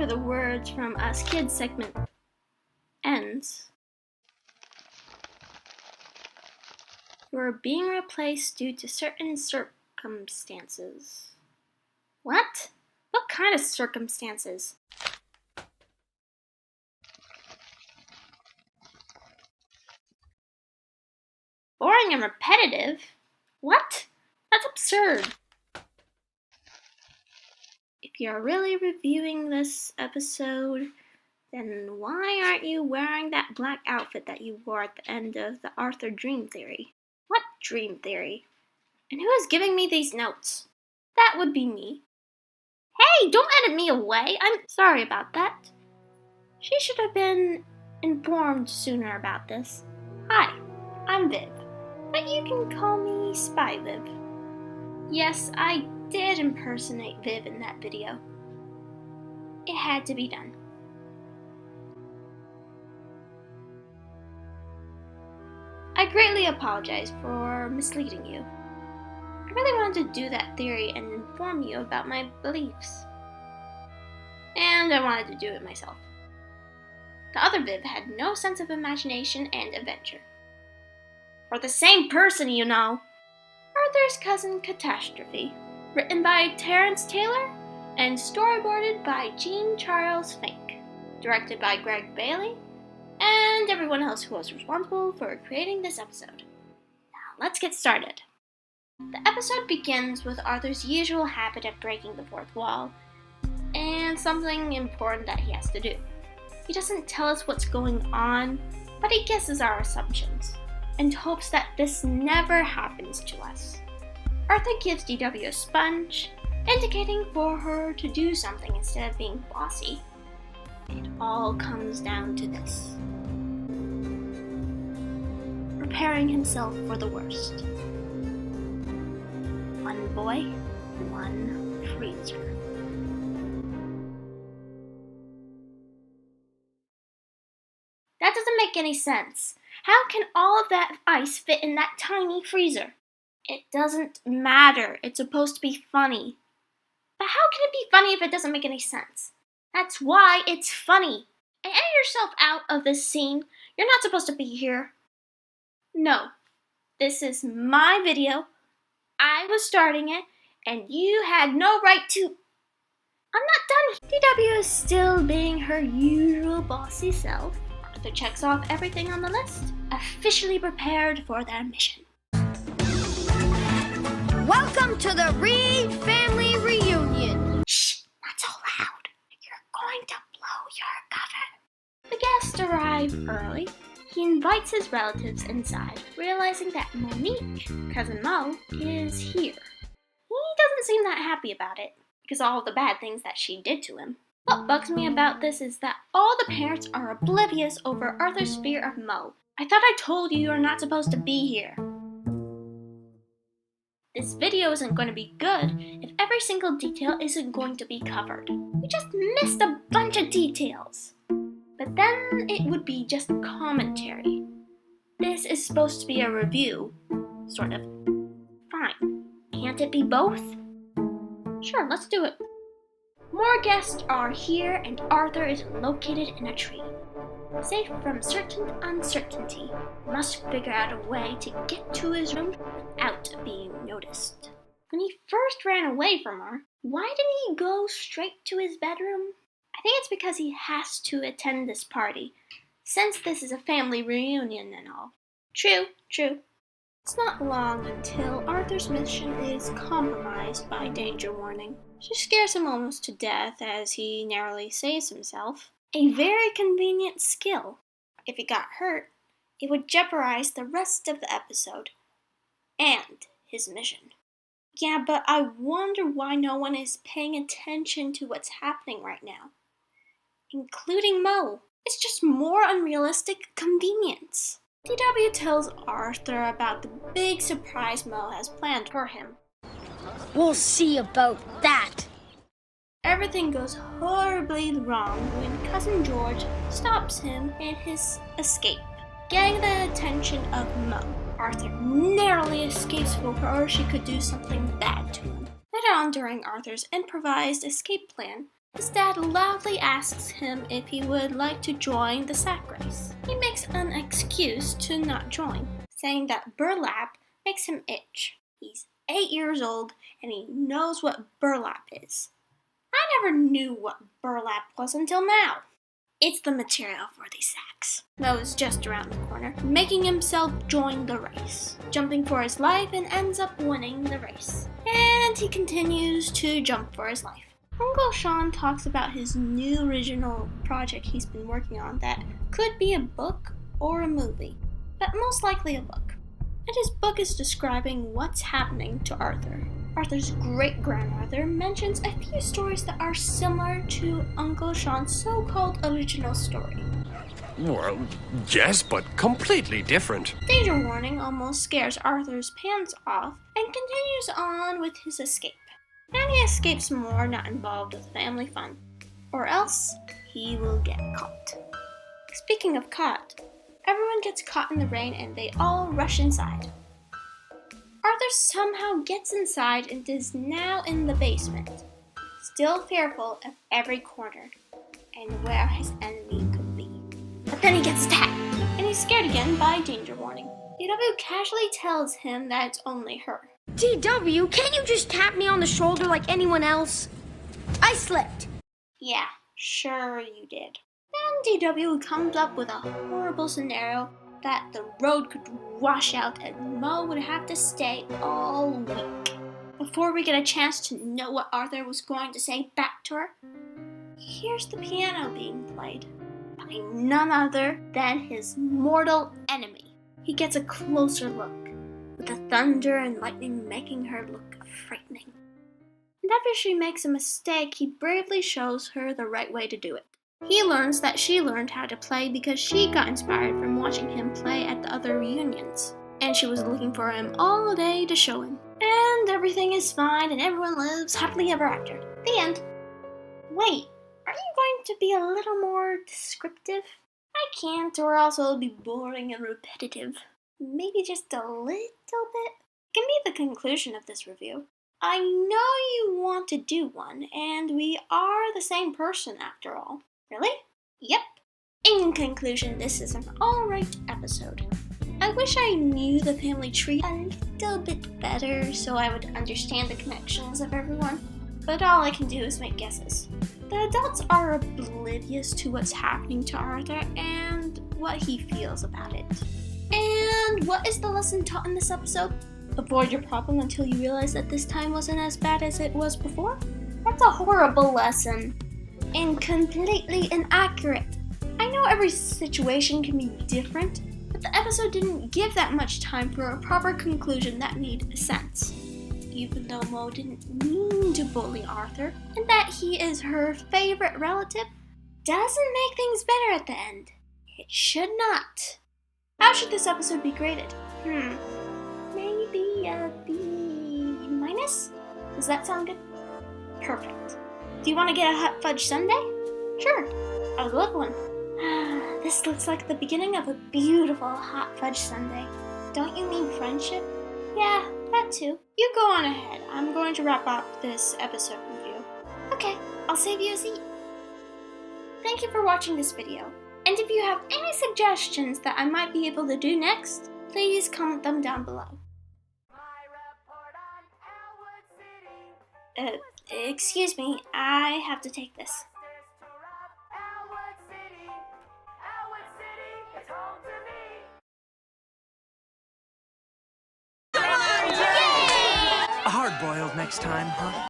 after the words from Us Kids segment ends, you're being replaced due to certain circumstances. What? What kind of circumstances? Boring and repetitive? What? That's absurd. If you're really reviewing this episode, then why aren't you wearing that black outfit that you wore at the end of the Arthur Dream Theory? What dream theory? And who is giving me these notes? That would be me. Hey, don't edit me away. I'm sorry about that. She should have been informed sooner about this. Hi, I'm Viv, but you can call me Spy Viv. Yes, I did impersonate Viv in that video. It had to be done. I greatly apologize for misleading you. I really wanted to do that theory and inform you about my beliefs. And I wanted to do it myself. The other Viv had no sense of imagination and adventure. We're the same person, you know. Arthur's Cousin Catastrophe, written by Terrence Taylor and storyboarded by Jean Charles Fink, directed by Greg Bailey, and everyone else who was responsible for creating this episode. Now let's get started. The episode begins with Arthur's usual habit of breaking the fourth wall, and something important that he has to do. He doesn't tell us what's going on, but he guesses our assumptions, and hopes that this never happens to us. Arthur gives DW a sponge, indicating for her to do something instead of being bossy. It all comes down to this: preparing himself for the worst. One boy, one freezer. That doesn't make any sense. How can all of that ice fit in that tiny freezer? It doesn't matter. It's supposed to be funny. But how can it be funny if it doesn't make any sense? That's why it's funny. And edit yourself out of this scene. You're not supposed to be here. No. This is my video. I was starting it, and you had no right to... I'm not done. DW is still being her usual bossy self. Arthur checks off everything on the list, officially prepared for their mission. Welcome to the Reed family reunion. Shh, not so loud. You're going to blow your cover. The guests arrive early. He invites his relatives inside, realizing that Monique, Cousin Mo, is here. He doesn't seem that happy about it, because of all the bad things that she did to him. What bugs me about this is that all the parents are oblivious over Arthur's fear of Mo. I thought I told you you're not supposed to be here. This video isn't going to be good if every single detail isn't going to be covered. We just missed a bunch of details. But then it would be just commentary. This is supposed to be a review, sort of. Fine. Can't it be both? Sure, let's do it. More guests are here and Arthur is located in a tree. Safe from certain uncertainty, must figure out a way to get to his room without being noticed. When he first ran away from her, why didn't he go straight to his bedroom? I think it's because he has to attend this party, since this is a family reunion and all. True. It's not long until Arthur's mission is compromised by danger warning. She scares him almost to death as he narrowly saves himself. A very convenient skill. If he got hurt, it would jeopardize the rest of the episode and his mission. Yeah, but I wonder why no one is paying attention to what's happening right now, including Mo. It's just more unrealistic convenience. DW tells Arthur about the big surprise Mo has planned for him. We'll see about that. Everything goes horribly wrong when Cousin George stops him in his escape, getting the attention of Mo. Arthur narrowly escapes before she could do something bad to him. Later on during Arthur's improvised escape plan, His dad loudly asks him if he would like to join the sack race. He makes an excuse to not join, saying that burlap makes him itch. He's 8 years old and he knows what burlap is. I never knew what burlap was until now. It's the material for these sacks. Mo is just around the corner, making himself join the race, jumping for his life and ends up winning the race. And he continues to jump for his life. Uncle Sean talks about his new original project he's been working on that could be a book or a movie, but most likely a book. And his book is describing what's happening to Arthur. Arthur's great-grandmother mentions a few stories that are similar to Uncle Sean's so-called original story. Well, yes, but completely different. Danger warning almost scares Arthur's pants off and continues on with his escape. And he escapes more not involved with family fun, or else he will get caught. Speaking of caught, everyone gets caught in the rain and they all rush inside. Arthur somehow gets inside and is now in the basement, still fearful of every corner and where his enemy could be. But then he gets attacked, and he's scared again by danger warning. DW casually tells him that it's only her. DW, can't you just tap me on the shoulder like anyone else? I slipped. Yeah, sure you did. Then DW comes up with a horrible scenario that the road could wash out and Mo would have to stay all week. Before we get a chance to know what Arthur was going to say back to her, here's the piano being played by none other than his mortal enemy. He gets a closer look, with the thunder and lightning making her look frightening. And after she makes a mistake, he bravely shows her the right way to do it. He learns that she learned how to play because she got inspired from watching him play at the other reunions, and she was looking for him all day to show him. And everything is fine and everyone lives happily ever after. The end. Wait, are you going to be a little more descriptive? I can't, or else it'll be boring and repetitive. Maybe just a little bit? Can be the conclusion of this review. I know you want to do one, and we are the same person after all. Really? Yep. In conclusion, this is an alright episode. I wish I knew the family tree a little bit better so I would understand the connections of everyone, but all I can do is make guesses. The adults are oblivious to what's happening to Arthur and what he feels about it. And what is the lesson taught in this episode? Avoid your problem until you realize that this time wasn't as bad as it was before? That's a horrible lesson. And completely inaccurate. I know every situation can be different, but the episode didn't give that much time for a proper conclusion that made sense. Even though Mo didn't mean to bully Arthur, and that he is her favorite relative, doesn't make things better at the end. It should not. How should this episode be graded? Maybe a B-? Does that sound good? Perfect. Do you want to get a hot fudge sundae? Sure, I would love one. This looks like the beginning of a beautiful hot fudge sundae. Don't you mean friendship? Yeah, that too. You go on ahead. I'm going to wrap up this episode review. Okay, I'll save you a seat. Thank you for watching this video. And if you have any suggestions that I might be able to do next, please comment them down below. Excuse me, I have to take this. Hard-boiled next time, huh?